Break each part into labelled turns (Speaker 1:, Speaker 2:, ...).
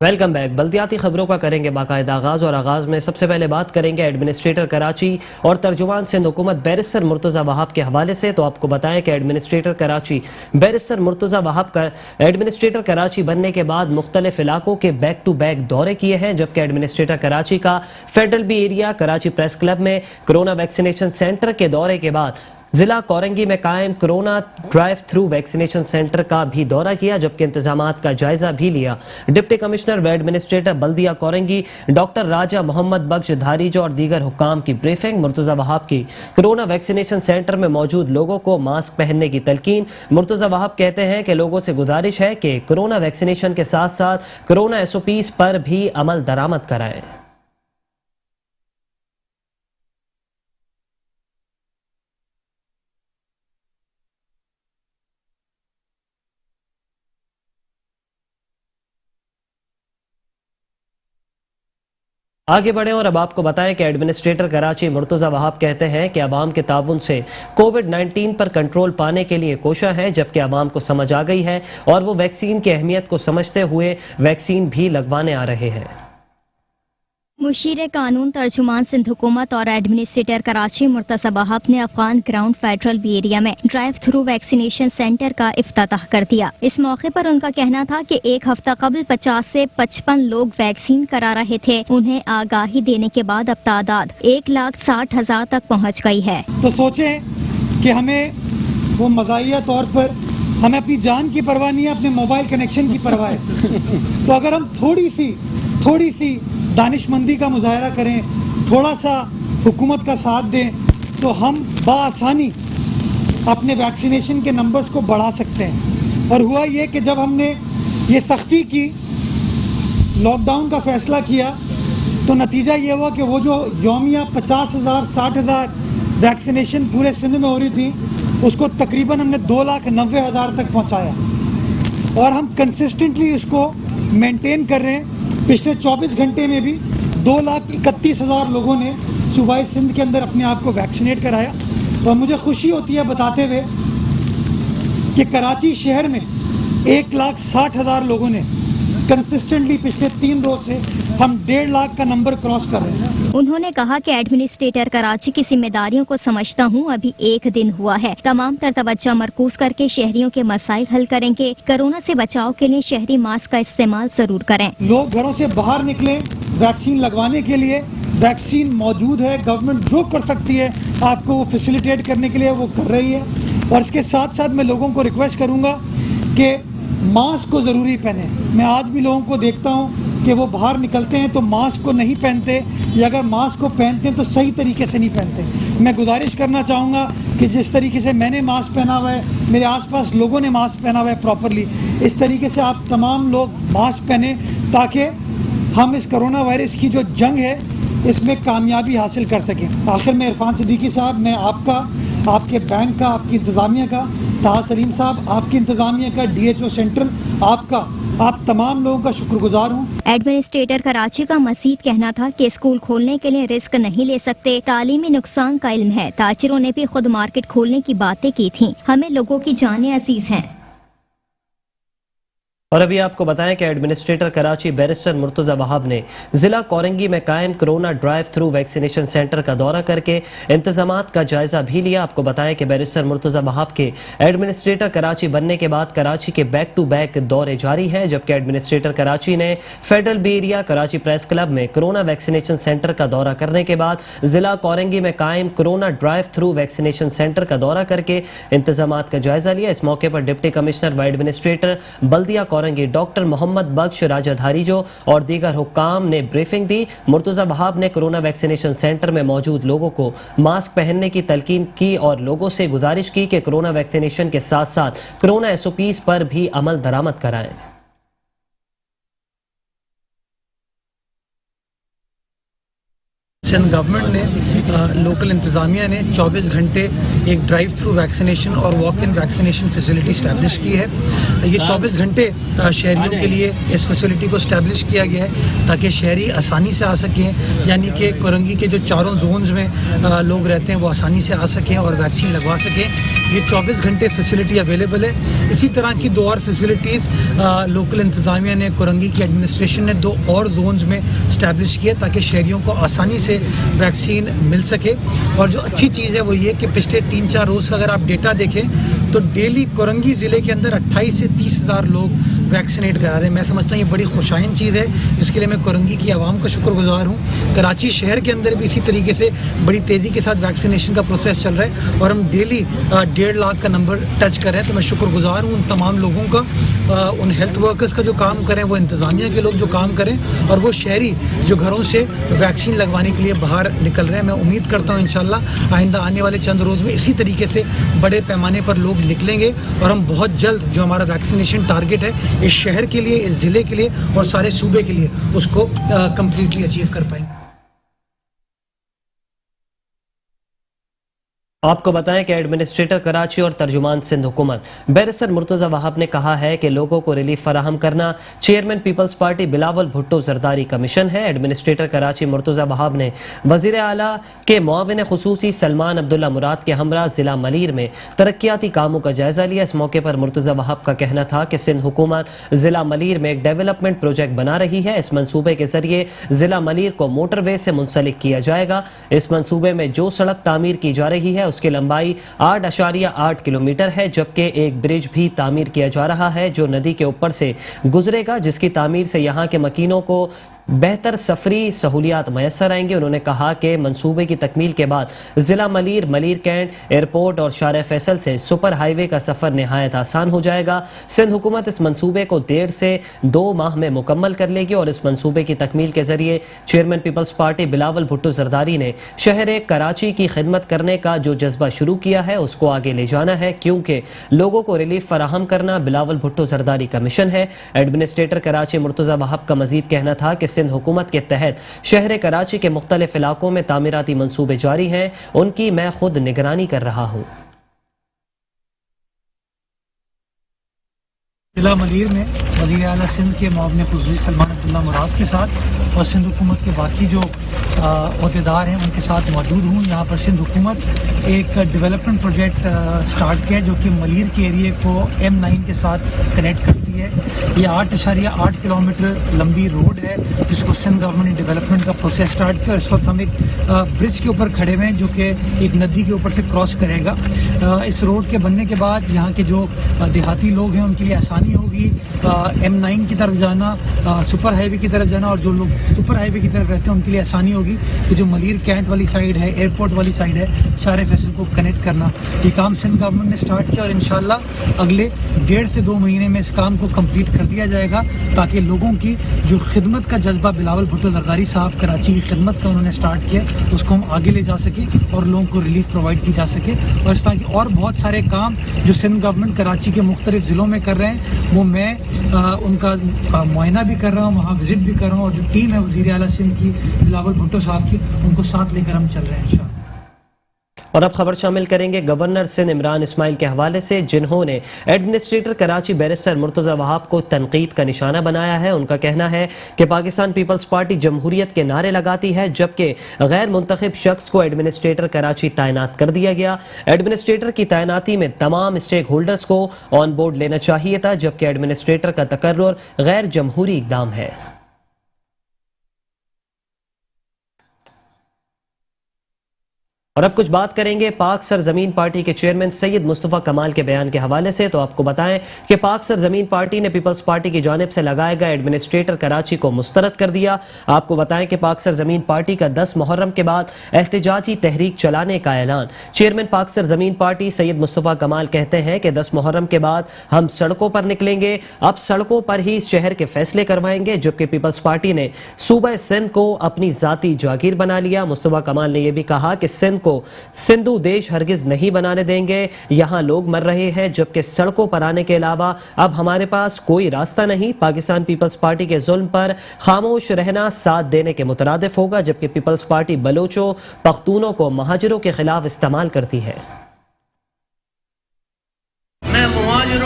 Speaker 1: Welcome back. بلدیاتی خبروں کا کریں گے باقاعدہ آغاز، اور آغاز میں سب سے پہلے بات کریں گے ایڈمنسٹریٹر کراچی اور ترجمان سندھ حکومت بیرسٹر مرتضی وہاب کے حوالے سے۔ تو آپ کو بتائیں کہ ایڈمنسٹریٹر کراچی بیرسٹر مرتضی وہاب کا ایڈمنسٹریٹر کراچی بننے کے بعد مختلف علاقوں کے بیک ٹو بیک دورے کیے ہیں، جبکہ ایڈمنسٹریٹر کراچی کا federal B area Karachi press club میں کرونا ویکسینیشن سینٹر کے دورے کے بعد ضلع کورنگی میں قائم corona drive through vaccination centre کا بھی دورہ کیا، جبکہ انتظامات کا جائزہ بھی لیا۔ ڈپٹی کمشنر و ایڈمنسٹریٹر بلدیہ کورنگی ڈاکٹر راجہ محمد بخش دھاریجو اور دیگر حکام کی بریفنگ۔ مرتضی وہاب کی کرونا ویکسینیشن سینٹر میں موجود لوگوں کو ماسک پہننے کی تلقین۔ مرتضی وہاب کہتے ہیں کہ لوگوں سے گزارش ہے کہ کرونا ویکسینیشن کے ساتھ ساتھ کرونا SOPs پر بھی عمل درآمد کرائیں۔ آگے بڑھیں اور اب آپ کو بتائیں کہ ایڈمنسٹریٹر کراچی مرتضی وہاب کہتے ہیں کہ عوام کے تعاون سے کووڈ-19 پر کنٹرول پانے کے لیے کوشاں ہیں، جبکہ عوام کو سمجھ آ گئی ہے اور وہ ویکسین کی اہمیت کو سمجھتے ہوئے ویکسین بھی لگوانے آ رہے ہیں۔
Speaker 2: مشیر قانون ترجمان سندھ حکومت اور ایڈمنسٹریٹر کراچی مرتضی وہاب نے Afghan ground federal B area میں ڈرائیو تھرو ویکسینیشن سینٹر کا افتتاح کر دیا۔ اس موقع پر ان کا کہنا تھا کہ ایک ہفتہ قبل 50 سے 55 لوگ ویکسین کرا رہے تھے، انہیں آگاہی دینے کے بعد اب تعداد 1,60,000 تک پہنچ گئی ہے۔
Speaker 3: تو سوچیں کہ ہمیں وہ مزاحیہ طور پر ہمیں اپنی جان کی پرواہ نہیں ہے، اپنے موبائل کنیکشن کی پرواہ ہے۔ تو اگر ہم تھوڑی سی دانش مندی کا مظاہرہ کریں، تھوڑا سا حکومت کا ساتھ دیں، تو ہم بآسانی اپنے ویکسینیشن کے نمبرز کو بڑھا سکتے ہیں۔ اور ہوا یہ کہ جب ہم نے یہ سختی کی، لاک ڈاؤن کا فیصلہ کیا، تو نتیجہ یہ ہوا کہ وہ جو یومیہ 50,000 60,000 ویکسینیشن پورے سندھ میں ہو رہی تھی، اس کو تقریباً ہم نے 2,90,000 تک پہنچایا، اور ہم کنسسٹنٹلی اس کو مینٹین کر رہے ہیں۔ پچھلے 24 گھنٹے میں بھی 2,31,000 لوگوں نے صوبائی سندھ کے اندر اپنے آپ کو ویکسینیٹ کرایا، اور مجھے خوشی ہوتی ہے بتاتے ہوئے کہ کراچی شہر میں 1,60,000 لوگوں نے کنسسٹنٹلی پچھلے 3 روز سے ہم 1.5 لاکھ کا نمبر کراس کر رہے ہیں۔
Speaker 2: انہوں نے کہا کہ ایڈمنسٹریٹر کراچی کی ذمہ داریوں کو سمجھتا ہوں، ابھی 1 دن ہوا ہے، تمام تر توجہ مرکوز کر کے شہریوں کے مسائل حل کریں گے۔ کورونا سے بچاؤ کے لیے شہری ماسک کا استعمال ضرور کریں۔
Speaker 3: لوگ گھروں سے باہر نکلیں ویکسین لگوانے کے لیے، ویکسین موجود ہے، گورنمنٹ جو کر سکتی ہے آپ کو وہ فیسیلیٹیٹ کرنے کے لیے وہ کر رہی ہے۔ اور اس کے ساتھ ساتھ میں لوگوں کو ریکویسٹ کروں گا کہ ماسک کو ضروری پہنیں۔ میں آج بھی لوگوں کو دیکھتا ہوں کہ وہ باہر نکلتے ہیں تو ماسک کو نہیں پہنتے، یا اگر ماسک کو پہنتے ہیں تو صحیح طریقے سے نہیں پہنتے۔ میں گزارش کرنا چاہوں گا کہ جس طریقے سے میں نے ماسک پہنا ہوا ہے، میرے آس پاس لوگوں نے ماسک پہنا ہوا ہے پراپرلی، اس طریقے سے آپ تمام لوگ ماسک پہنیں، تاکہ ہم اس کرونا وائرس کی جو جنگ ہے اس میں کامیابی حاصل کر سکیں۔ آخر میں عرفان صدیقی صاحب، میں آپ کا، آپ کے بینک کا، آپ کی انتظامیہ کا، طاہر سلیم صاحب آپ کی انتظامیہ کا، DHO سینٹرل آپ کا، آپ تمام لوگوں کا شکر گزار ہوں۔
Speaker 2: ایڈمنسٹریٹر کراچی کا مزید کہنا تھا کہ اسکول کھولنے کے لیے رسک نہیں لے سکتے، تعلیمی نقصان کا علم ہے، تاجروں نے بھی خود مارکیٹ کھولنے کی باتیں کی تھیں، ہمیں لوگوں کی جانیں عزیز ہیں۔
Speaker 1: اور ابھی آپ کو بتائیں کہ ایڈمنسٹریٹر کراچی بیرسٹر مرتضی وہاب نے ضلع کورنگی میں قائم corona drive through vaccination centre کا دورہ کر کے انتظامات کا جائزہ بھی لیا۔ آپ کو بتائیں کہ بیرسٹر مرتضی وہاب کے ایڈمنسٹریٹر کراچی بننے کے بعد کراچی کے بیک ٹو بیک دورے جاری ہیں، جبکہ ایڈمنسٹریٹر کراچی نے federal B area Karachi press club میں کرونا ویکسینیشن سینٹر کا دورہ کرنے کے بعد ضلع کورنگی میں قائم corona drive through vaccination centre کا دورہ کر کے انتظامات کا جائزہ لیا۔ اس موقع پر ڈپٹی کمشنر و ایڈمنسٹریٹر بلدیہ کورنگی ڈاکٹر محمد بخش راجہ دھاریجو اور دیگر حکام نے بریفنگ دی۔ مرتضی وہاب نے کرونا ویکسینیشن سینٹر میں موجود لوگوں کو ماسک پہننے کی تلقین کی اور لوگوں سے گزارش کی کہ کرونا ویکسینیشن کے ساتھ ساتھ کرونا SOPs پر بھی عمل درآمد کرائیں۔
Speaker 3: सिंध गवर्नमेंट ने लोकल इंतज़ामिया ने 24 घंटे एक ड्राइव थ्रू वैक्सीनेशन और walk in vaccination facility establish की है। ये 24 घंटे शहरियों के लिए इस फैसिलिटी को स्टैब्लिश किया गया है ताकि शहरी आसानी से आ सकें, यानी कि कोरंगी के जो चारों जोन्स में लोग रहते हैं वो आसानी से आ सकें और वैक्सीन लगवा सकें। ये 24 घंटे फैसिलिटी अवेलेबल है। इसी तरह की दो और फैसिलिटीज़ लोकल इंतज़ामिया ने, कोरंगी की एडमिनिस्ट्रेशन ने दो और जोन्स में स्टैब्लिश किए ताकि शहरियों को आसानी से वैक्सीन मिल सके। और जो अच्छी चीज़ है वो ये कि पिछले 3-4 रोज़ का अगर आप डेटा देखें तो डेली कोरंगी ज़िले के अंदर 28 से 30 हज़ार लोग वैक्सीनेट करा रहे हैं। मैं समझता हूँ ये बड़ी खुशाइन चीज़ है जिसके लिए मैं कोरंगी की आवाम का शुक्रगुजार हूँ। कराची शहर के अंदर भी इसी तरीके से बड़ी तेज़ी के साथ वैक्सीनेशन का प्रोसेस चल रहा है और हम डेली 1.5 लाख का नंबर टच कर रहे हैं। तो मैं शुक्रगुजार हूँ उन तमाम लोगों का, उन हेल्थ वर्कर्स का जो काम करें, वो इंतज़ामिया के लोग जो काम करें और वो शहरी जो घरों से वैक्सीन लगवाने के लिए बाहर निकल रहे हैं। मैं उम्मीद करता हूँ इंशाल्लाह आइंदा आने वाले चंद रोज़ में इसी तरीके से बड़े पैमाने पर लोग निकलेंगे और हम बहुत जल्द जो हमारा वैक्सीनेशन टारगेट है इस शहर के लिए, इस ज़िले के लिए और सारे सूबे के लिए उसको कम्प्लीटली अचीव कर पाएंगे।
Speaker 1: आपको बताएं कि एडमिनिस्ट्रेटर कराची और तर्जुमान सिंध हुकूमत बैरिस्टर मुर्तज़ा वहाब ने कहा है कि लोगों को रिलीफ फराहम करना चेयरमैन पीपल्स पार्टी बिलावल भुट्टो जरदारी का मिशन है। एडमिनिस्ट्रेटर कराची मुर्तज़ा वहाब ने वज़ीर आला के मुआविन खुसूसी सलमान अब्दुल्ला मुराद के हमरा ज़िला मलीर में तरक्याती कामों का जायजा लिया। इस मौके पर मुर्तज़ा वहाब का कहना था कि सिंध हुकूमत ज़िला मलीर में एक डेवलपमेंट प्रोजेक्ट बना रही है। इस मनसूबे के जरिए ज़िला मलीर को मोटरवे से मुंसलिक किया जाएगा। इस मनसूबे में जो सड़क तामीर की जा रही है उसकी लंबाई 8.8 किलोमीटर है, जबकि एक ब्रिज भी तामीर किया जा रहा है जो नदी के ऊपर से गुजरेगा, जिसकी तामीर से यहाँ के मकीनों को बेहतर सफरी सहूलियात मैसर आएंगे। उन्होंने कहा कि मंसूबे की तकमील के बाद ज़िला मलीर, मलीर कैंट, एयरपोर्ट और शार फैसल से सुपर हाईवे का सफ़र नहायत आसान हो जाएगा। सिंध हुकूमत इस मंसूबे को 1.5 से 2 माह में मुकम्मल कर लेगी और इस मंसूबे की तकमील के जरिए चेयरमैन पीपल्स पार्टी बिलावल भुट्टो जरदारी ने शहर कराची की खिदमत करने का जो जज्बा शुरू किया है उसको आगे ले जाना है, क्योंकि लोगों को रिलीफ फराहम करना बिलावल भुट्टो जरदारी का मिशन है। एडमिनिस्ट्रेटर कराची मुर्तज़ा वहाब का मजीद कहना था कि सिंध हुकूमत के तहत शहर कराची के मुख्तलिफ इलाकों में तामीराती मंसूबे जारी हैं, उनकी मैं खुद निगरानी कर रहा हूँ।
Speaker 3: जिला मलीर में वज़ीर आला सिंध के मुआविन खुसूसी सलमान अब्दुल्ला मुराद के साथ और सिंध हुकूमत के बाकी जो अहदेदार हैं उनके साथ मौजूद हूँ। यहाँ पर सिंध हुकूमत एक डेवलपमेंट प्रोजेक्ट स्टार्ट किया है जो कि मलीर के एरिए को M9 के साथ कनेक्ट करती है। ये 8.8 किलोमीटर लंबी रोड है जिसको सिंध गवर्नमेंट ने डेवलपमेंट का प्रोसेस स्टार्ट किया। इस वक्त हम एक ब्रिज के ऊपर खड़े हुए हैं जो कि एक नदी के ऊपर से क्रॉस करेगा। इस रोड के बनने के बाद यहाँ के जो देहाती लोग हैं उनके लिए आसानी होगी M9 की तरफ जाना, सुपर हाईवे की तरफ जाना, और जो लोग सुपर हाईवे की तरफ रहते हैं उनके लिए आसानी होगी कि जो मलीर कैंट वाली साइड है, एयरपोर्ट वाली साइड है, शार फैसल को कनेक्ट करना। ये काम सिंध गवर्नमेंट ने स्टार्ट किया और इंशाल्लाह अगले 1.5 से 2 महीने में इस काम को कंप्लीट कर दिया जाएगा ताकि लोगों की जो खिदमत का जज्बा बिलावल भुट्टो जरदारी साहब कराची की खिदमत का उन्होंने स्टार्ट किया उसको हम आगे ले जा सके और लोगों को रिलीफ प्रोवाइड की जा सके। और इस तरह के और बहुत सारे काम जो सिंध गवर्नमेंट कराची के मुख्तलिफ ज़िलों में कर रहे हैं वो मैं उनका मुआयना भी कर रहा हूँ, वहाँ विजिट भी कर रहा हूँ, और जो टीम है वज़ीर आला सिंध की बिलावल भुट्टो साहब की उनको साथ लेकर हम चल रहे हैं इंशाअल्लाह।
Speaker 1: और अब खबर शामिल करेंगे गवर्नर सिंध इमरान इस्माइल के हवाले से, जिन्होंने एडमिनिस्ट्रेटर कराची बैरिस्टर मुर्तज़ा वहाब को तनकीद का निशाना बनाया है। उनका कहना है कि पाकिस्तान पीपल्स पार्टी जमहूरियत के नारे लगाती है जबकि गैर मुंतखब शख्स को एडमिनिस्ट्रेटर कराची तैनात कर दिया गया। एडमिनिस्ट्रेटर की तैनाती में तमाम स्टेक होल्डर्स को ऑन बोर्ड लेना चाहिए था, जबकि एडमिनिस्ट्रेटर का तकर्रुर गैर जमहूरी इक़दाम है। और अब कुछ बात करेंगे पाक सरजमीन पार्टी के चेयरमैन सैयद मुस्तफ़ा कमाल के बयान के हवाले से। तो आपको बताएं कि पाक सरजमीन पार्टी ने पीपल्स पार्टी की जानिब से लगाए गए एडमिनिस्ट्रेटर कराची को मुस्तरद कर दिया। आपको बताएं कि पाक सरजमीन पार्टी का 10 मुहर्रम के बाद एहतजाजी तहरीक चलाने का ऐलान। चेयरमैन पाक सरजमीन पार्टी सैयद मुस्तफ़ा कमाल कहते हैं कि 10 मुहर्रम के बाद हम सड़कों पर निकलेंगे, अब सड़कों पर ही शहर के फैसले करवाएंगे, जबकि पीपल्स पार्टी ने सूबा सिंध को अपनी जाती जागीर बना लिया। मुस्तफ़ा कमाल ने यह भी कहा कि सिंध को सिंधु देश हरगिज नहीं बनाने देंगे। यहाँ लोग मर रहे हैं, जबकि सड़कों पर आने के अलावा अब हमारे पास कोई रास्ता नहीं। पाकिस्तान पीपल्स पार्टी के जुल्म पर खामोश रहना साथ देने के मुतरादिफ होगा, जबकि पीपल्स पार्टी बलोचों पख्तूनों को महाजिरों के खिलाफ इस्तेमाल करती है।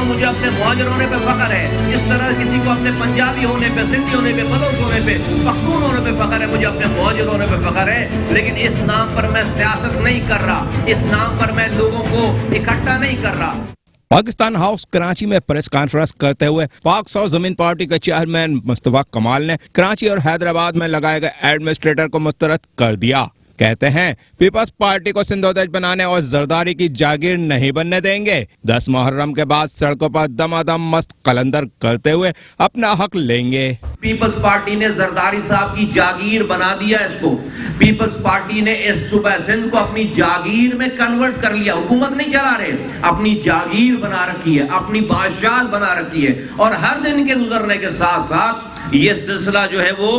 Speaker 4: मुझे अपने मुहाजिर होने पे फख्र है, इस तरह किसी को अपने पंजाबी होने पे, सिंधी होने पे, बलोच होने पे, पख्तून होने पे फख्र है, मुझे अपने मुहाजिर होने पे फख्र है। लेकिन इस नाम पर मैं सियासत नहीं कर रहा, इस नाम पर मैं लोगों को इकट्ठा नहीं कर रहा।
Speaker 5: पाकिस्तान हाउस कराची में प्रेस कॉन्फ्रेंस करते हुए पाक सौ जमीन पार्टी के चेयरमैन मुस्तफा कमाल ने कराची और हैदराबाद में लगाए गए एडमिनिस्ट्रेटर को मुस्तरद कर दिया। कहते हैं पीपल्स पार्टी को सिंधोदेश बनाने और जरदारी की जागीर नहीं बनने देंगे। 10 मुहर्रम के बाद सड़कों पर दमादम मस्त कलंदर करते हुए अपना हक लेंगे।
Speaker 4: पीपल्स पार्टी ने जरदारी साहब की जागीर बना दिया इसको। पीपल्स पार्टी ने इस सूबा सिंध को अपनी जागीर में कन्वर्ट कर लिया। हुकूमत नहीं चला रहे, अपनी जागीर बना रखी है, अपनी बादशाह बना रखी है। और हर दिन के गुजरने के साथ साथ ये सिलसिला जो है वो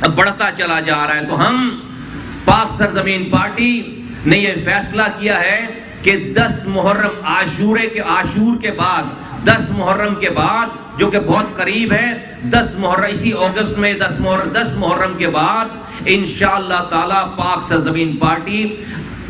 Speaker 4: बढ़ता चला जा रहा है। तो हम पाक सरजमीन पार्टी ने यह फैसला किया है कि 10 मुहर्रम आशूर के बाद 10 मुहर्रम के बाद, जो कि बहुत करीब है, 10 मुहर्रम इसी अगस्त में 10 मुहर्रम के बाद इंशाअल्लाह ताला पाक सरजमीन पार्टी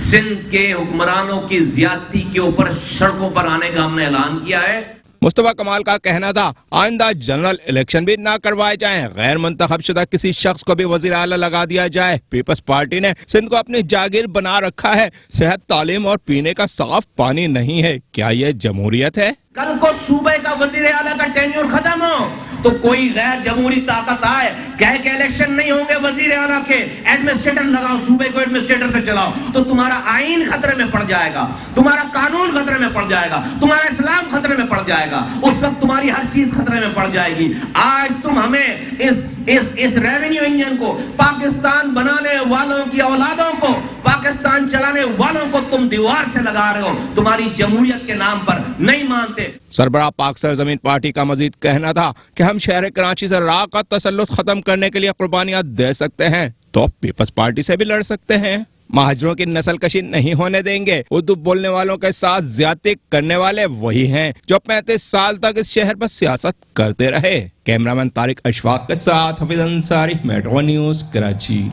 Speaker 4: सिंध के हुक्मरानों की ज्यादती के ऊपर सड़कों पर आने का हमने ऐलान किया है।
Speaker 5: मुस्तफा कमाल का कहना था आइंदा जनरल इलेक्शन भी ना करवाए जाएं, गैर मुंतखब शुदा किसी शख्स को भी वजीर आला लगा दिया जाए। पीपल्स पार्टी ने सिंध को अपनी जागीर बना रखा है। सेहत, तालीम और पीने का साफ पानी नहीं है। क्या ये जमहूरियत है?
Speaker 4: कल को सूबे का वजीर आला का टेन्योर खत्म हो तो कोई गैर जमहूरी ताकत आए, कह के इलेक्शन नहीं होंगे वजीर आला के, एडमिनिस्ट्रेटर लगाओ, सूबे को एडमिनिस्ट्रेटर से चलाओ, तो तुम्हारा आईन खतरे में पड़ जाएगा, तुम्हारा कानून खतरे में पड़ जाएगा, तुम्हारा इस्लाम खतरे में पड़ जाएगा, उस वक्त तुम्हारी हर चीज खतरे में पड़ जाएगी। आज तुम हमें इस रेवेन्यू इंजन को, पाकिस्तान बनाने वालों की औलादों को, पाकिस्तान चलाने वालों को तुम दीवार से लगा रहे हो, तुम्हारी जमहूरियत के नाम पर नहीं मानते।
Speaker 5: सरबराह पाक सरजमीन पार्टी का मजीद कहना था कि हम शहर कराची से राह का तसल्लुत खत्म करने के लिए कुर्बानियां दे सकते हैं, तो पीपल्स पार्टी से भी लड़ सकते हैं। महाजरों की नस्ल कशी नहीं होने देंगे। उर्दू बोलने वालों के साथ ज्यादती करने वाले वही हैं जो 35 साल तक इस शहर पर सियासत करते रहे। कैमरामैन तारिक अशफाक के साथ हफीज अंसारी, मेट्रो न्यूज, कराची।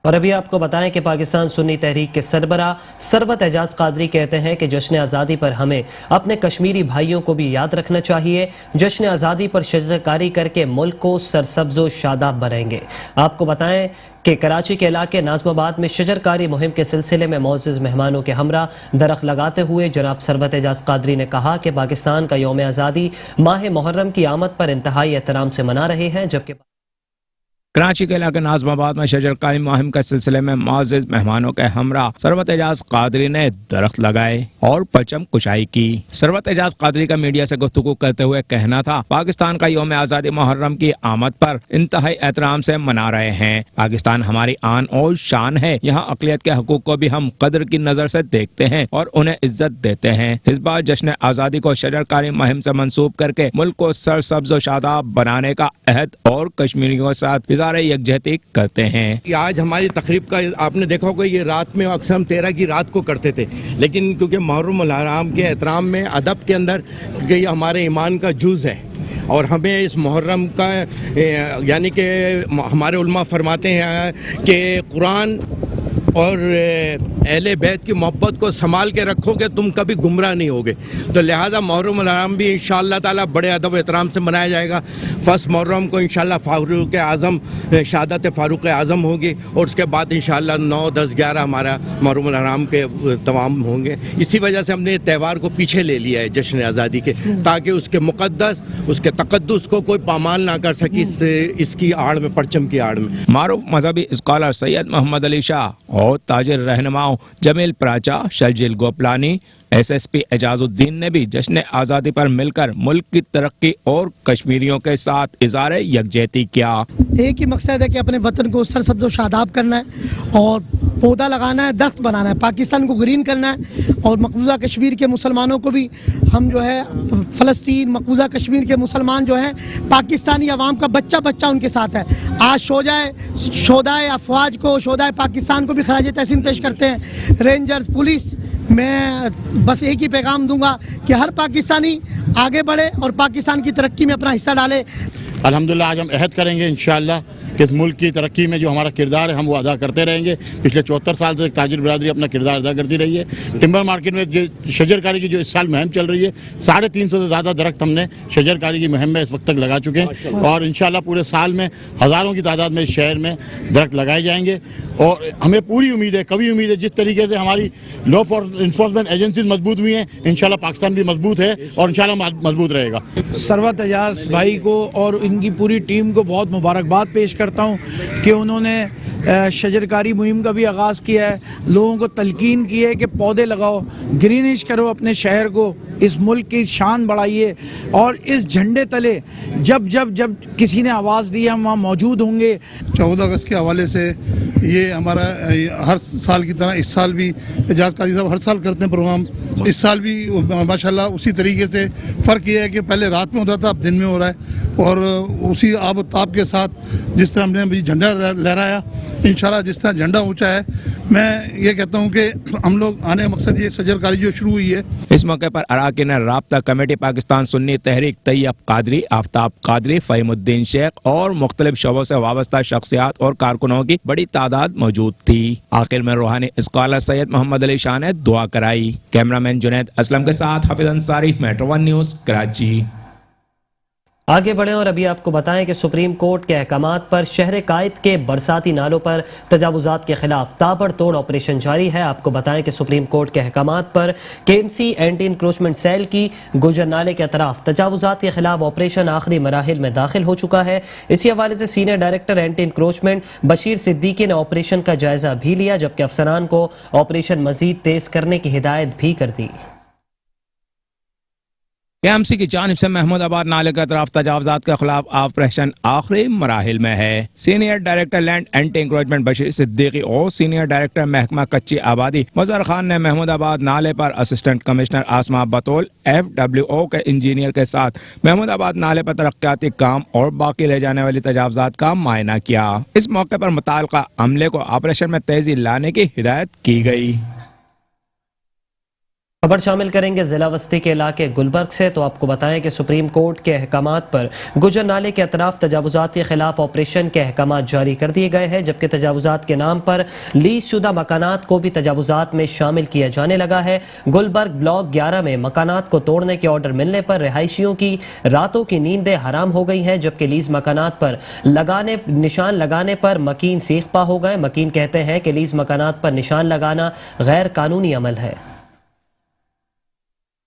Speaker 1: और अभी आपको बताएं कि पाकिस्तान सुन्नी तहरीक के सरबराह सरवत एजाज कादरी कहते हैं कि जश्न आज़ादी पर हमें अपने कश्मीरी भाइयों को भी याद रखना चाहिए। जश्न आज़ादी पर शजरकारी करके मुल्क को सरसब्ज़ो शादाब बनाएंगे। आपको बताएं कि कराची के इलाके नाज़माबाद में शजरकारी मुहिम के सिलसिले में मोअज़्ज़िज़ मेहमानों के हमरा दरख्त लगाते हुए जनाब सरवत एजाज कादरी ने कहा कि पाकिस्तान का यौम आज़ादी माह मुहर्रम की आमद पर इंतहाई एहतराम से मना रहे हैं, जबकि
Speaker 5: कराची के इलाके नाज़माबाद में शजरकारी मुहिम के सिलसिले में मुअज़्ज़िज़ मेहमानों के हमरा सरवत एजाज कादरी ने दरख्त लगाए और परचम कुशाई की। सरवत एजाज कादरी का मीडिया से गुफ्तगू करते हुए कहना था पाकिस्तान का यौम आज़ादी मुहर्रम की आमद पर इंतहाई एहतराम से मना रहे हैं। पाकिस्तान हमारी आन और शान है। यहाँ अक़लियत के हकूक़ को भी हम कदर की नज़र से देखते हैं और उन्हें इज्जत देते हैं। इस बार जश्न आज़ादी को शजरकारी मुहिम से मंसूब करके मुल्क को सरसब्ज़ व शादाब बनाने का अहद और कश्मीरियों के साथ यकजहती करते हैं।
Speaker 6: आज हमारी तकरीब का आपने देखा होगा, ये रात में अक्सर हम 13 की रात को करते थे, लेकिन क्योंकि मुहर्रम उल हराम के एहतराम में अदब के अंदर, क्योंकि ये हमारे ईमान का जुज़ है और हमें इस मुहर्रम का यानी कि हमारे उलमा फरमाते हैं कि कुरान और अहले बैत की मोहब्बत को संभाल के रखोगे तुम कभी गुमराह नहीं होगे। तो लिहाजा मुहर्रम उल हराम भी इंशाअल्लाह ताला बड़े अदब एहतराम से मनाया जाएगा। फर्स्ट मुहर्रम को इंशाअल्लाह फारूक आज़म, शहादत फारूक आज़म होगी और उसके बाद इंशाअल्लाह 9, 10, 11 हमारा मुहर्रम उल हराम के तमाम होंगे। इसी वजह से हमने त्यौहार को पीछे ले लिया है जश्न आज़ादी के, ताकि उसके मुक़द्दस, उसके तक़द्दुस को कोई पामाल ना कर सके इसकी आड़ में, परचम की आड़ में।
Speaker 5: मारूफ मजहबी स्कॉलर सैयद मोहम्मद अली शाह और ताजिर रहनुमाओं जमील प्राचा, शर्जिल गोपलानी, SSP एजाजुद्दीन ने भी जश्न आज़ादी पर मिलकर मुल्क की तरक्की और कश्मीरियों के साथ इज़हार यकजहती किया।
Speaker 7: एक ही मकसद है कि अपने वतन को सरसब्ज़ व शादाब करना है और पौधा लगाना है, दरख्त बनाना है, पाकिस्तान को ग्रीन करना है और मकबूजा कश्मीर के मुसलमानों को भी ہم جو ہے فلسطین مقبوضہ کشمیر کے مسلمان جو ہیں پاکستانی عوام کا بچہ بچہ ان کے ساتھ ہے. آج شہدائے افواج کو شہدائے پاکستان کو بھی خراج تحسین پیش کرتے ہیں. رینجرز پولیس میں بس ایک ہی پیغام دوں گا کہ ہر پاکستانی آگے بڑھے اور پاکستان کی ترقی میں اپنا حصہ ڈالے.
Speaker 8: الحمدللہ آج ہم عہد کریں گے انشاءاللہ کہ اس ملک کی ترقی میں جو ہمارا کردار ہے ہم وہ ادا کرتے رہیں گے. پچھلے 74 سال سے ایک تاجر برادری اپنا کردار ادا کرتی رہی ہے. ٹمبر مارکیٹ میں شجر کاری کی جو اس سال مہم چل رہی ہے 350 سے زیادہ درخت ہم نے شجر کاری کی مہم میں اس وقت تک لگا چکے ہیں اور انشاءاللہ پورے سال میں ہزاروں کی تعداد میں اس شہر میں درخت لگائے جائیں گے. اور ہمیں پوری امید ہے قوی امید ہے جس طریقے سے ہماری لا انفورسمنٹ ایجنسیز مضبوط ہوئی ہیں انشاءاللہ پاکستان بھی مضبوط ہے اور انشاءاللہ مضبوط رہے گا.
Speaker 9: ثروت اعجاز بھائی کو اور ان کی پوری ٹیم کو بہت مبارکباد پیش کرتا ہوں کہ انہوں نے شجرکاری مہم کا بھی آغاز کیا ہے. لوگوں کو تلقین کی ہے کہ پودے لگاؤ, گرینش کرو اپنے شہر کو, اس ملک کی شان بڑھائیے اور اس جھنڈے تلے جب کسی نے آواز دی ہم وہاں موجود ہوں گے.
Speaker 10: 14 اگست کے حوالے سے یہ ہمارا ہر سال کی طرح اس سال بھی اعجاز قاضی صاحب ہر سال کرتے ہیں پروگرام. اس سال بھی ماشاءاللہ اسی طریقے سے فرق یہ ہے کہ پہلے رات میں ہوتا تھا اب دن میں ہو رہا ہے اور اسی آب و تاب کے ساتھ جس طرح ہم نے جھنڈا لہرایا انشاءاللہ جس طرح جھنڈا اونچا ہے میں یہ کہتا ہوں کہ ہم لوگ آنے کا مقصد یہ شجر کاری جو شروع ہوئی ہے.
Speaker 5: اس موقع پر اراکین رابطہ کمیٹی پاکستان سنی تحریک طیب قادری, آفتاب قادری, فہیم الدین شیخ اور مختلف شعبوں سے وابستہ شخصیات اور کارکنوں کی بڑی تعداد موجود تھی. آخر میں روحانی اسکالر سید محمد علی شاہ نے دعا کرائی. کیمرامین جنید اسلم کے ساتھ حافظ Ansari, metro one news, Karachi.
Speaker 1: آگے بڑھیں اور ابھی آپ کو بتائیں کہ سپریم کورٹ کے احکامات پر شہر قائد کے برساتی نالوں پر تجاوزات کے خلاف تابڑ توڑ آپریشن جاری ہے. آپ کو بتائیں کہ سپریم کورٹ کے احکامات پر KMC اینٹی انکروچمنٹ سیل کی گجر نالے کے اطراف تجاوزات کے خلاف آپریشن آخری مراحل میں داخل ہو چکا ہے. اسی حوالے سے senior director anti encroachment Bashir Siddiqui نے آپریشن کا جائزہ بھی لیا جبکہ افسران کو آپریشن مزید تیز کرنے کی ہدایت بھی کر دی.
Speaker 5: KMC کی جانب سے محمود آباد نالے کے اطراف تجاوزات کے خلاف آپریشن آخری مراحل میں ہے. Senior director land anti encroachment Bashir Siddiqui اور سینئر ڈائریکٹر محکمہ کچی آبادی مظہر خان نے محمود آباد نالے پر اسسٹنٹ کمشنر آسما بطول FWO کے انجینئر کے ساتھ محمود آباد نالے پر ترقیاتی کام اور باقی رہ جانے والی تجاوزات کا معائنہ کیا. اس موقع پر متعلقہ عملے کو آپریشن میں تیزی لانے کی ہدایت کی گئی.
Speaker 1: خبر شامل کریں گے ضلع وسطی کے علاقے گلبرگ سے. تو آپ کو بتائیں کہ سپریم کورٹ کے احکامات پر گجر نالے کے اطراف تجاوزات کے خلاف آپریشن کے احکامات جاری کر دیے گئے ہیں جبکہ تجاوزات کے نام پر لیز شدہ مکانات کو بھی تجاوزات میں شامل کیا جانے لگا ہے. گلبرگ بلاک 11 میں مکانات کو توڑنے کے آرڈر ملنے پر رہائشیوں کی راتوں کی نیندیں حرام ہو گئی ہیں جبکہ لیز مکانات پر نشان لگانے پر مکین سیخ پا ہو گئے. مکین کہتے ہیں کہ لیز مکانات پر نشان لگانا غیر قانونی عمل ہے.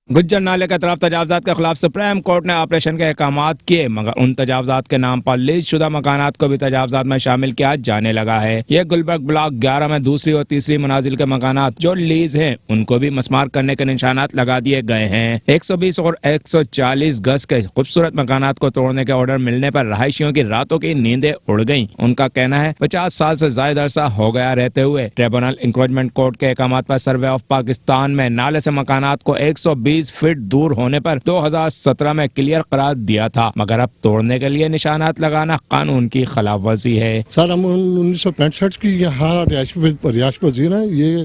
Speaker 5: گجر نالے کے طرف تجاوزات کے خلاف سپریم کورٹ نے آپریشن کے احکامات کیے مگر ان تجاوزات کے نام پر لیز شدہ مکانات کو بھی تجاوزات میں شامل کیا جانے لگا ہے. یہ گلبرگ بلاک 11 میں دوسری اور تیسری منازل کے مکانات جو لیز ہیں ان کو بھی مسمار کرنے کے نشانات لگا دیے گئے ہیں. 120 اور 140 گز کے خوبصورت مکانات کو توڑنے کے آرڈر ملنے پر رہائشیوں کی راتوں کی نیندیں اڑ گئیں. ان کا کہنا ہے 50 سال سے زائد عرصہ ہو گیا رہتے ہوئے ٹریبونل انکروچمنٹ کورٹ کے احکامات پر سروے آف پاکستان میں نالے سے مکانات کو 120 فٹ دور ہونے پر 2017 میں کلیئر قرار دیا تھا مگر اب توڑنے کے لیے نشانات لگانا قانون کی خلاف ورزی ہے.
Speaker 10: سر ہم 1965 کی یہاں رہائش پذیر ہیں. یہ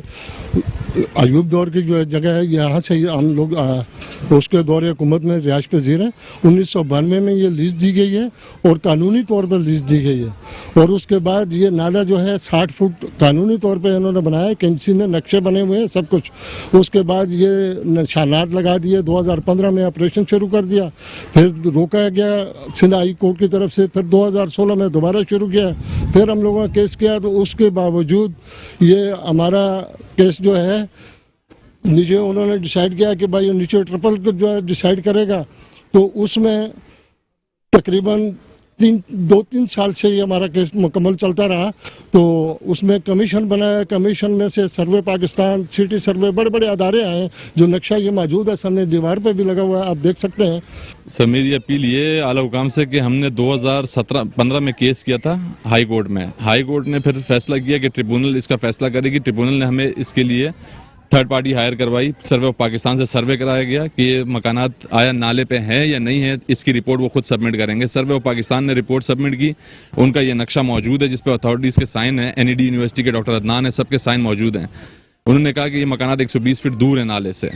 Speaker 10: ایوب دور کی جو جگہ ہے یہاں سے ہم لوگ اس کے دور حکومت میں رہائش پذیر ہیں. 1992 میں یہ لیز دی گئی ہے اور قانونی طور پر لیز دی گئی ہے اور اس کے بعد یہ نالا جو ہے 60 فٹ قانونی طور پہ انہوں نے بنایا. KMC نے نقشے بنے ہوئے ہیں سب کچھ. اس کے بعد یہ نشانات لگا دیے. 2015 میں آپریشن شروع کر دیا پھر روکا گیا سندھ ہائی کورٹ کی طرف سے. پھر 2016 میں دوبارہ شروع کیا. پھر ہم لوگوں نے کیس کیا تو اس کے باوجود یہ ہمارا کیس جو ہے نیچے انہوں نے ڈیسائیڈ کیا کہ بھائی نیچے ٹرپل جو ہے ڈیسائیڈ کرے گا. تو اس میں تقریباً 2-3 سال سے یہ ہمارا کیس مکمل چلتا رہا. تو اس میں کمیشن بنایا. کمیشن میں سے سروے پاکستان, سٹی سروے, بڑے بڑے ادارے آئے جو نقشہ یہ موجود ہے سامنے دیوار پہ بھی لگا ہوا ہے آپ دیکھ سکتے ہیں.
Speaker 11: سر میری اپیل یہ اعلیٰ حکام سے کہ ہم نے 2015 میں کیس کیا تھا ہائی کورٹ میں. ہائی کورٹ نے پھر فیصلہ کیا کہ ٹریبونل اس کا فیصلہ کرے گی. ٹریبونل نے ہمیں اس کے لیے थर्ड पार्टी हायर करवाई, सर्वे ऑफ पाकिस्तान से सर्वे कराया गया कि ये मकानात आया नाले पे हैं या नहीं है, इसकी रिपोर्ट वो खुद सबमिट करेंगे। सर्वे ऑफ पाकिस्तान ने रिपोर्ट सबमिट की, उनका ये नक्शा मौजूद है जिस पे अथॉरिटीज़ के साइन हैं, NED यूनिवर्सिटी के डॉक्टर अदनान है, सबके साइन मौजूद हैं। उन्होंने कहा कि ये मकानात 120 फीट दूर है नाले से,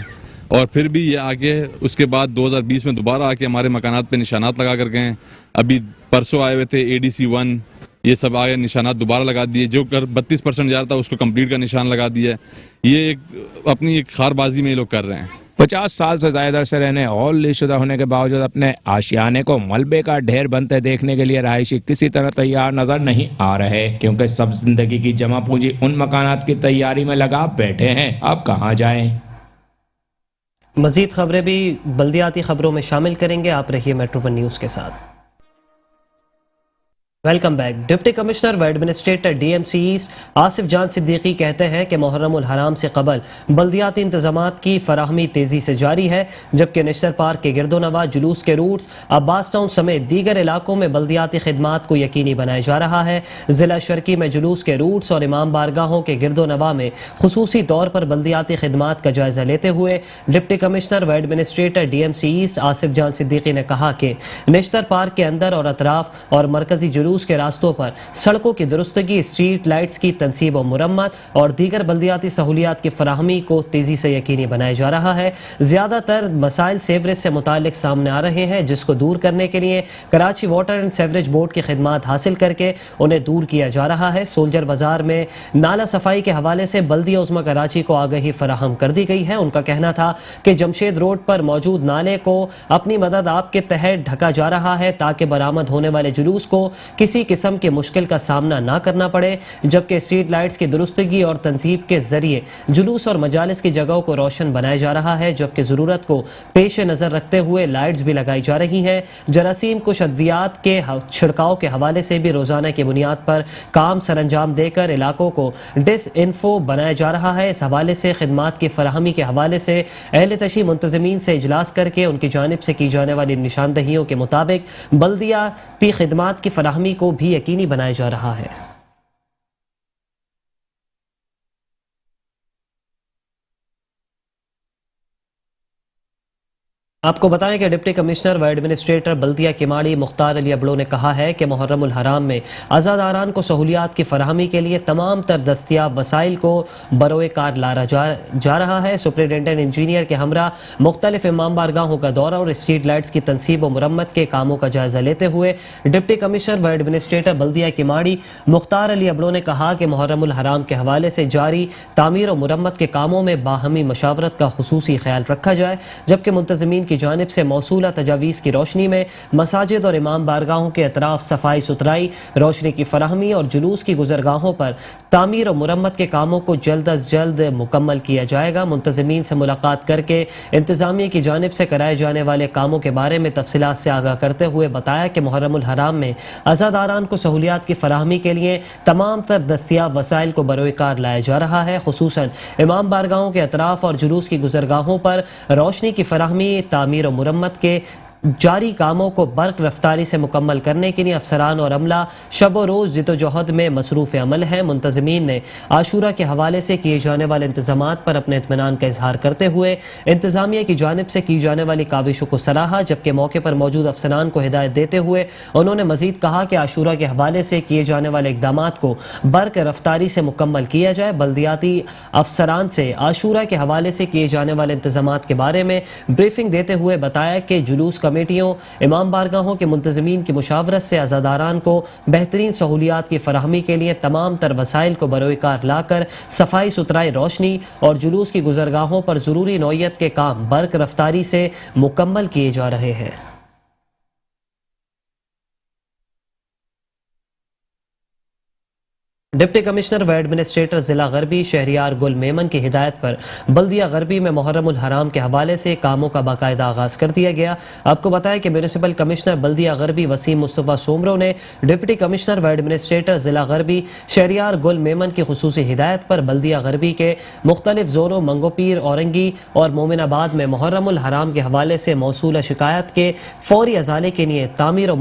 Speaker 11: और फिर भी ये आके उसके बाद 2020 में दोबारा आके हमारे मकानात पे निशानात लगा कर गए हैं। अभी परसों आए हुए थे ADC 1, ये सब आगे निशानात दोबारा लगा दिए, जो कर 32% जा रहा था उसको कंप्लीट का निशान लगा दिया है। ये एक अपनी एक खारबाजी में ये लोग कर रहे हैं।
Speaker 5: 50 साल से ज्यादा से रहने और लीशुदा होने के बावजूद अपने आशियाने को मलबे का ढेर बनते देखने के लिए रहायशी किसी तरह तैयार नजर नहीं आ रहे, क्योंकि सब जिंदगी की जमा पूंजी उन मकानात की तैयारी में लगा बैठे हैं। अब कहाँ जाएं?
Speaker 1: मजीद खबरें भी बल्दियाती खबरों में शामिल करेंगे। आप रहिए मेट्रो वन न्यूज़ के साथ। Welcome back. डिप्टी कमिश्नर व एडमिनिस्ट्रेटर DMC ईस्ट आसिफ जान सिद्दीकी कहते हैं कि मुहर्रमुल हराम से कबल बल्दियाती इंतजामात की फराहमी तेज़ी से जारी है, जबकि नेशनल पार्क के गिरदोनवा जुलूस के रूट्स अब्बास टाउन समेत दीगर इलाकों में बल्दियाती खिदमात को यकीनी बनाया जा रहा है। ज़िला शर्की में जुलूस के रूट्स और इमाम बारगाहों के गिरदोनवा में खुसूसी तौर पर बल्दियाती खिदमात का जायजा लेते हुए डिप्टी कमिश्नर व एडमिनिस्ट्रेटर DMC ईस्ट आसिफ जान सिद्दीकी ने कहा कि नेशनल पार्क के अंदर और अतराफ और मरकजी जुलूस के रास्तों पर सड़कों की दुरुस्तगी, स्ट्रीट लाइट्स की तनसीब और मुरम्मत और दीगर बल्दियाती सहूलियात की फराहमी को तेजी से यकीनी बनाया जा रहा है। ज्यादातर मसाइल सेवरेज से मुतालिक सामने आ रहे हैं, जिसको दूर करने के लिए Karachi water and sewerage board की खिदमात हासिल करके उन्हें दूर किया जा रहा है। सोल्जर बाजार में नाला सफाई के हवाले से बल्दिया उज़्मा कराची को आगाही फराहम कर दी गई है। उनका कहना था कि जमशेद रोड पर मौजूद नाले को अपनी मदद आपके तहत ढका जा रहा है ताकि बरामद होने वाले जुलूस को किसी किस्म के मुश्किल का सामना ना करना पड़े, जबकि स्ट्रीट लाइट्स की दुरुस्तगी और तंसीब के जरिए जुलूस और मजालिस की जगहों को रोशन बनाया जा रहा है, जबकि ज़रूरत को पेश नज़र रखते हुए लाइट्स भी लगाई जा रही हैं। जरासीम कुछ अद्वियात के छिड़काव के हवाले से भी रोज़ाना की बुनियाद पर काम सरअंजाम देकर इलाकों को डिसइंफो बनाया जा रहा है। इस हवाले से खिदमात की फराहमी के हवाले से अहल तशी मुंतज़मीन से इजलास करके उनकी जानिब से की जाने वाली निशानदहियों के मुताबिक बल्दियाती खिदमात की फराहमी को भी यकीनी बनाया जा रहा है। आपको बताएं कि डिप्टी कमिश्नर व एडमिनिस्ट्रेटर बल्दिया किमाड़ी मुख्तार अली अबड़ो ने कहा है कि मुहर्रमुल हराम में अज़ादारान को सहूलियात की फराहमी के लिए तमाम तर दस्तियाब वसाइल को बरोए कार लाया जा रहा है। सुपरिटेंडेंट इंजीनियर के हमरा मुख्तलिफ इमाम बारगाहों का दौरा और स्ट्रीट लाइट्स की तनसीब और मुरम्मत के कामों का जायजा लेते हुए डिप्टी कमिश्नर व एडमिनिस्ट्रेटर बल्दिया किमाड़ी मुख्तार अली अबड़ो ने कहा कि मुहर्रमुल हराम के हवाले से जारी तामीर और मुरम्मत के कामों में बाहमी मशावरत का खुसूसी ख्याल रखा जाए, जबकि मुंतज़मीन की जानिब से मौसूला तजावीज़ की रोशनी में मसाजिद और इमाम बारगाहों के अतराफ सफाई सुथराई, रोशनी की फराहमी और जुलूस की गुजरगाहों पर तामीर और मुरम्मत के कामों को जल्द अज जल्द मुकम्मल किया जाएगा। मुंतज़मीन से मुलाकात करके इंतज़ामिया की जानिब से कराए जाने वाले कामों के बारे में तफसीलात से आगाह करते हुए बताया कि मुहर्रमुल हराम में अज़ादारान को सहूलियात की फराहमी के लिए तमाम तर दस्तियाब वसाइल को बरोए कार लाया जा रहा है। खुसूसन इमाम बारगाहों के अतराफ और जुलूस की गुजरगाहों पर रोशनी की फराहमी, तामीर और मुरम्मत के जारी कामों को बर्क रफ्तारी से मुकम्मल करने के लिए अफसरान और अमला शब व रोज़ जिद्दोजहद में मसरूफ़ अमल हैं। मुंतज़मीन ने आशूरा के हवाले से किए जाने वाले इंतज़ामात पर अपने इत्मीनान का इजहार करते हुए इंतज़ामिया की जानिब से की जाने वाली काविशों को सराहा, जबकि मौके पर मौजूद अफसरान को हिदायत देते हुए उन्होंने मज़ीद कहा कि आशूरा के हवाले से किए जाने वाले इक़दामात को बर्क रफ्तारी से मुकम्मल किया जाए। बल्दियाती अफसरान से आशूरा के हवाले से किए जाने वाले इंतज़ामात के बारे में ब्रीफिंग देते हुए बताया कि जुलूस कमेटियों, इमाम बारगाहों के मुंतज़मीन की मुशावरत से अज़ादारान को बेहतरीन सहूलियात की फराहमी के लिए तमाम तर वसाइल को बरोए कार लाकर सफाई सुथराई, रोशनी और जुलूस की गुजरगाहों पर ज़रूरी नौइयत के काम बर्क रफ्तारी से मुकम्मल किए जा रहे हैं। डिप्टी कमिश्नर व एडमिनिस्ट्रेटर ज़िला गरबी शहरियार गुल मेमन की हिदायत पर बल्दिया गरबी में मुहर्रमुल हराम के हवाले से कामों का बाकायदा आगाज़ कर दिया गया। आपको बताया कि म्यूनिसिपल कमिश्नर बल्दिया गरबी वसीम मुस्तफ़ा सोमरो ने डिप्टी कमिश्नर व एडमिनिस्ट्रेटर ज़िला गरबी शहरियार गुल मेमन की खुसूसी हिदायत पर बल्दिया गरबी के मुख्तलिफ जोनों मंगोपीर, औरंगी और मोमिनाबाद में मुहर्रमुल हराम के हवाले से मौसूला शिकायत के फौरी अजाले के लिए तामीर और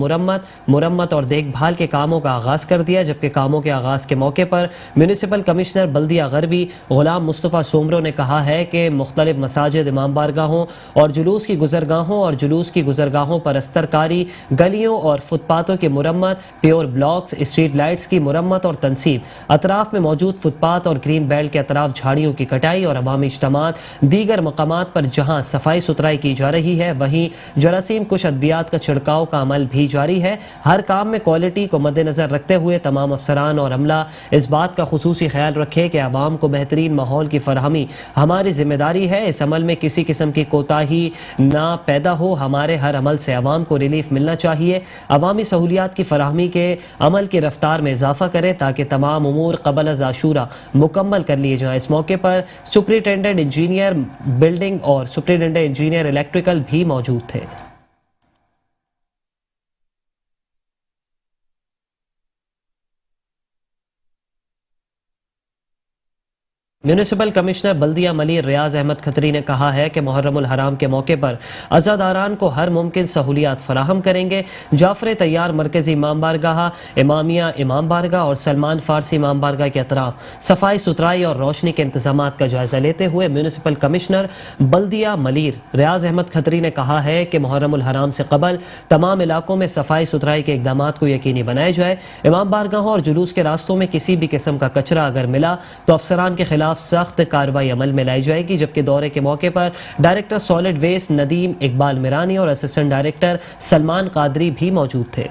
Speaker 1: मुरम्मत और देखभाल के कामों का आगाज़ कर दिया, जबकि कामों के आगाज़ के موقع پر میونسپل کمشنر بلدیہ غربی غلام مصطفیٰ سومرو نے کہا ہے کہ مختلف مساجد، امام بارگاہوں اور جلوس کی گزرگاہوں پر استر کاری، گلیوں اور فٹ پاتھوں کی مرمت، پیور بلاکس، اسٹریٹ لائٹس کی مرمت اور تنصیب، اطراف میں موجود فٹ پاتھ اور گرین بیلٹ کے اطراف جھاڑیوں کی کٹائی اور عوامی اجتماعات، دیگر مقامات پر جہاں صفائی ستھرائی کی جا رہی ہے وہیں جراثیم کش ادویات کا چھڑکاؤ کا عمل بھی جاری ہے۔ ہر کام میں کوالٹی کو مد نظر رکھتے ہوئے تمام افسران اور عملہ اس بات کا خصوصی خیال رکھے کہ عوام کو بہترین ماحول کی فراہمی ہماری ذمہ داری ہے۔ اس عمل میں کسی قسم کی کوتاہی نہ پیدا ہو۔ ہمارے ہر عمل سے عوام کو ریلیف ملنا چاہیے۔ عوامی سہولیات کی فراہمی کے عمل کی رفتار میں اضافہ کرے تاکہ تمام امور قبل از عاشورہ مکمل کر لیے جائیں۔ اس موقع پر سپرنٹینڈنٹ انجینئر بلڈنگ اور سپرنٹینڈنٹ انجینئر الیکٹریکل بھی موجود تھے۔ میونسپل کمشنر بلدیہ ملیر ریاض احمد کھتری نے کہا ہے کہ محرم الحرام کے موقع پر عزاداران کو ہر ممکن سہولیات فراہم کریں گے۔ جعفر طیار مرکزی امام بارگاہ، امامیہ امام بارگاہ اور سلمان فارسی امام بارگاہ کے اطراف صفائی ستھرائی اور روشنی کے انتظامات کا جائزہ لیتے ہوئے میونسپل کمشنر بلدیہ ملیر ریاض احمد کھتری نے کہا ہے کہ محرم الحرام سے قبل تمام علاقوں میں صفائی ستھرائی کے اقدامات کو یقینی بنایا جائے۔ امام بارگاہوں اور جلوس کے راستوں میں کسی بھی قسم کا کچرا اگر ملا تو افسران کے خلاف سخت کارروائی عمل میں لائی جائے گی، جبکہ دورے کے موقع پر director solid waste Nadeem Iqbal Mirani اور اسسٹنٹ ڈائریکٹر سلمان قادری بھی موجود تھے۔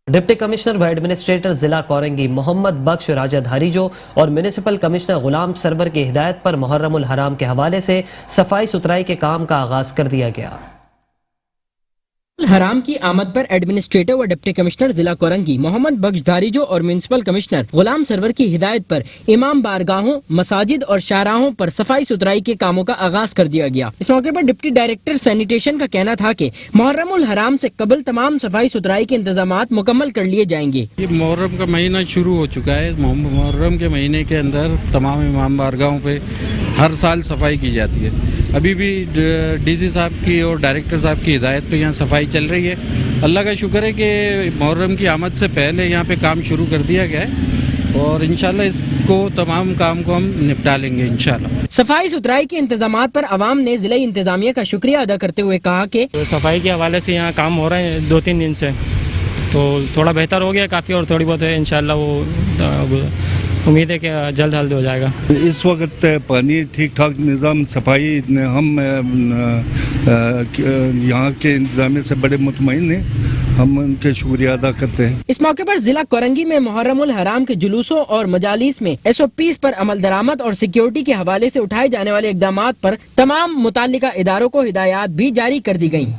Speaker 1: ڈپٹی کمشنر و ایڈمنسٹریٹر ضلع کورنگی محمد بخش راجہ دھاریجو اور میونسپل کمشنر غلام سرور کی ہدایت پر محرم الحرام کے حوالے سے صفائی ستھرائی کے کام کا آغاز کر دیا گیا۔
Speaker 12: الحرام کی آمد پر ایڈمنسٹریٹر و ڈپٹی کمشنر ضلع کورنگی محمد بخش دھاریجو اور میونسپل کمشنر غلام سرور کی ہدایت پر امام بارگاہوں، مساجد اور شاہراہوں پر صفائی ستھرائی کے کاموں کا آغاز کر دیا گیا۔ اس موقع پر ڈپٹی ڈائریکٹر سینیٹیشن کا کہنا تھا کہ محرم الحرام سے قبل تمام صفائی ستھرائی کے انتظامات مکمل کر لیے جائیں گے۔
Speaker 13: یہ محرم کا مہینہ شروع ہو چکا ہے۔ محرم کے مہینے کے اندر تمام امام بارگاہوں پہ ہر سال صفائی کی جاتی ہے۔ ابھی بھی ڈی سی صاحب کی اور ڈائریکٹر صاحب کی ہدایت پہ یہاں صفائی چل رہی ہے۔ اللہ کا شکر ہے کہ محرم کی آمد سے پہلے یہاں پہ کام شروع کر دیا گیا ہے اور انشاءاللہ اس کو تمام کام کو ہم نپٹا لیں گے انشاءاللہ۔
Speaker 12: صفائی ستھرائی کے انتظامات پر عوام نے ضلع انتظامیہ کا شکریہ ادا کرتے ہوئے کہا کہ
Speaker 14: صفائی کے حوالے سے یہاں کام ہو رہے ہیں 2-3 دن سے، تو تھوڑا بہتر ہو گیا کافی، اور تھوڑی بہت ہے انشاءاللہ وہ امید ہے کہ جلد حل ہو جائے گا۔
Speaker 15: اس وقت پانی ٹھیک ٹھاک نظام صفائی ہم یہاں کے انتظامیہ سے بڑے مطمئن ہیں، ہم ان کے شکریہ ادا کرتے ہیں۔
Speaker 12: اس موقع پر ضلع کورنگی میں محرم الحرام کے جلوسوں اور مجالس میں SOPs پر عمل درآمد اور سیکیورٹی کے حوالے سے اٹھائے جانے والے اقدامات پر تمام متعلقہ اداروں کو ہدایات بھی جاری کر دی گئیں۔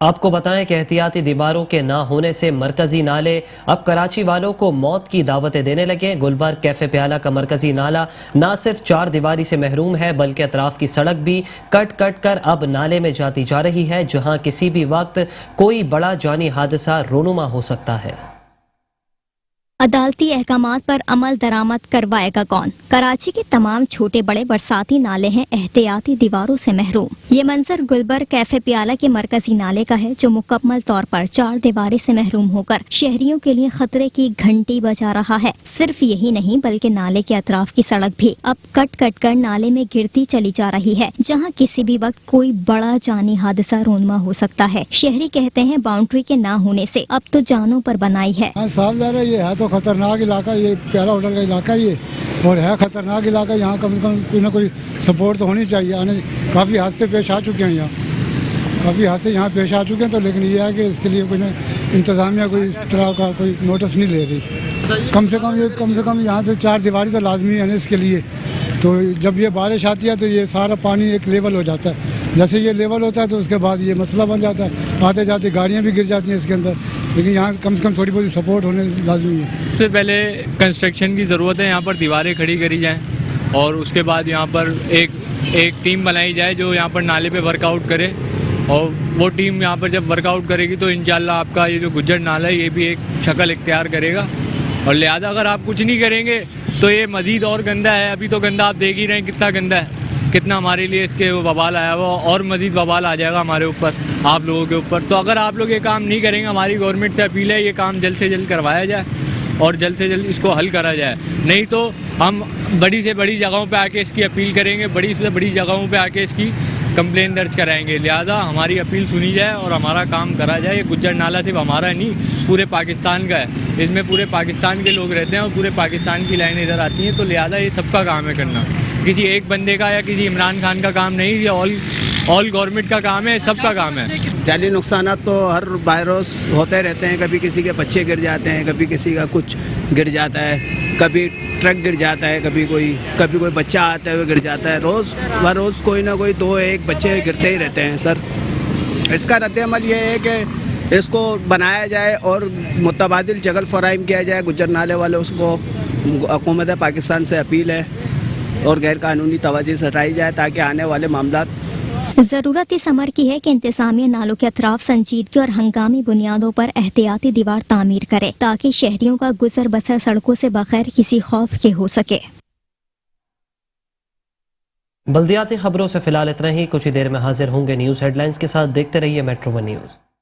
Speaker 1: آپ کو بتائیں کہ احتیاطی دیواروں کے نہ ہونے سے مرکزی نالے اب کراچی والوں کو موت کی دعوتیں دینے لگے۔ گلبرگ کیفے پیالہ کا مرکزی نالہ نہ صرف 4 دیواری سے محروم ہے بلکہ اطراف کی سڑک بھی کٹ کر اب نالے میں جاتی جا رہی ہے، جہاں کسی بھی وقت کوئی بڑا جانی حادثہ رونما ہو سکتا ہے۔
Speaker 2: عدالتی احکامات پر عمل درآمد کروائے گا کون؟ کراچی کے تمام چھوٹے بڑے برساتی نالے ہیں احتیاطی دیواروں سے محروم۔ یہ منظر گلبرگ کیفے پیالہ کے مرکزی نالے کا ہے جو مکمل طور پر 4 دیواری سے محروم ہو کر شہریوں کے لیے خطرے کی گھنٹی بجا رہا ہے۔ صرف یہی نہیں بلکہ نالے کے اطراف کی سڑک بھی اب کٹ کر نالے میں گرتی چلی جا رہی ہے، جہاں کسی بھی وقت کوئی بڑا جانی حادثہ رونما ہو سکتا ہے۔ شہری کہتے ہیں باؤنڈری کے نہ ہونے سے اب تو جانوں پر بنائی ہے۔
Speaker 16: خطرناک علاقہ یہ پیالہ ہوٹل کا علاقہ یہ اور ہے خطرناک علاقہ، یہاں کم سے کم کوئی نہ کوئی سپورٹ تو ہونی چاہیے۔ کافی حادثے پیش آ چکے ہیں، یہاں کافی حادثے یہاں پیش آ چکے ہیں، تو لیکن یہ ہے کہ اس کے لیے کوئی انتظامیہ کوئی اس طرح کا کوئی نوٹس نہیں لے رہی۔ کم سے کم یہاں سے 4 دیواری تو لازمی ہے نا اس کے لیے۔ تو جب یہ بارش آتی ہے تو یہ سارا پانی ایک لیول ہو جاتا ہے، جیسے یہ لیول ہوتا ہے تو اس کے بعد یہ مسئلہ بن جاتا ہے، آتے جاتے گاڑیاں بھی گر جاتی ہیں اس کے اندر، لیکن یہاں کم سے کم تھوڑی بہت سپورٹ ہونے لازمی ہے۔
Speaker 17: سب سے پہلے کنسٹرکشن کی ضرورت ہے، یہاں پر دیواریں کھڑی کری جائیں اور اس کے بعد یہاں پر ایک ٹیم بنائی جائے جو یہاں پر نالے پہ ورک آؤٹ کرے، اور وہ ٹیم یہاں پر جب ورک آؤٹ کرے گی تو انشاءاللہ آپ کا یہ جو گجر نالہ ہے یہ بھی ایک شکل اختیار کرے گا، اور لہٰذا اگر آپ کچھ نہیں کریں گے تو یہ مزید اور گندا ہے۔ ابھی تو گندا آپ دیکھ ہی رہے ہیں کتنا گندا ہے، کتنا ہمارے لیے اس کے وبال آیا ہوا اور مزید وبال آ جائے گا ہمارے اوپر, آپ لوگوں کے اوپر. تو اگر آپ لوگ یہ کام نہیں کریں گے, ہماری گورنمنٹ سے اپیل ہے یہ کام جلد سے جلد کروایا جائے اور جلد سے جلد اس کو حل کرا جائے. نہیں تو ہم بڑی سے بڑی جگہوں پہ آ کے اس کی اپیل کریں گے, بڑی سے بڑی جگہوں پہ آ کے اس کی کمپلین درج کرائیں گے. لہٰذا ہماری اپیل سنی جائے اور ہمارا کام کرا جائے. یہ گجر نالہ صرف ہمارا نہیں, پورے پاکستان کا ہے. اس میں پورے پاکستان کے لوگ رہتے ہیں اور پورے پاکستان کی لائن ادھر آتی ہیں. تو لہٰذا یہ سب کا کام ہے کرنا, کسی ایک بندے کا یا کسی عمران خان کا کام نہیں. یہ آل گورنمنٹ کا کام ہے, سب کا کام ہے.
Speaker 18: جانی نقصانات تو ہر روز ہوتے رہتے ہیں. کبھی کسی کے بچے گر جاتے ہیں, کبھی کسی کا کچھ گر جاتا ہے, کبھی ٹرک گر جاتا ہے, کبھی کوئی بچہ آتا ہے وہ گر جاتا ہے. روز کوئی نہ کوئی 2-1 بچے گرتے ہی رہتے ہیں. سر اس کا رد عمل یہ ہے کہ اس کو بنایا جائے اور متبادل جگل فراہم کیا جائے گجر نالے والے. اس کو حکومت پاکستان سے اپیل ہے اور غیر قانونی توجہ سے ہٹائی جائے تاکہ آنے والے معاملات.
Speaker 2: ضرورت اس امر کی ہے کہ انتظامیہ نالوں کے اطراف سنجیدگی اور ہنگامی بنیادوں پر احتیاطی دیوار تعمیر کرے تاکہ شہریوں کا گزر بسر سڑکوں سے بغیر کسی خوف کے ہو سکے.
Speaker 1: بلدیاتی خبروں سے فی الحال اتنا ہی. کچھ ہی دیر میں حاضر ہوں گے نیوز ہیڈ لائنز کے ساتھ. دیکھتے رہیے میٹرو ون نیوز.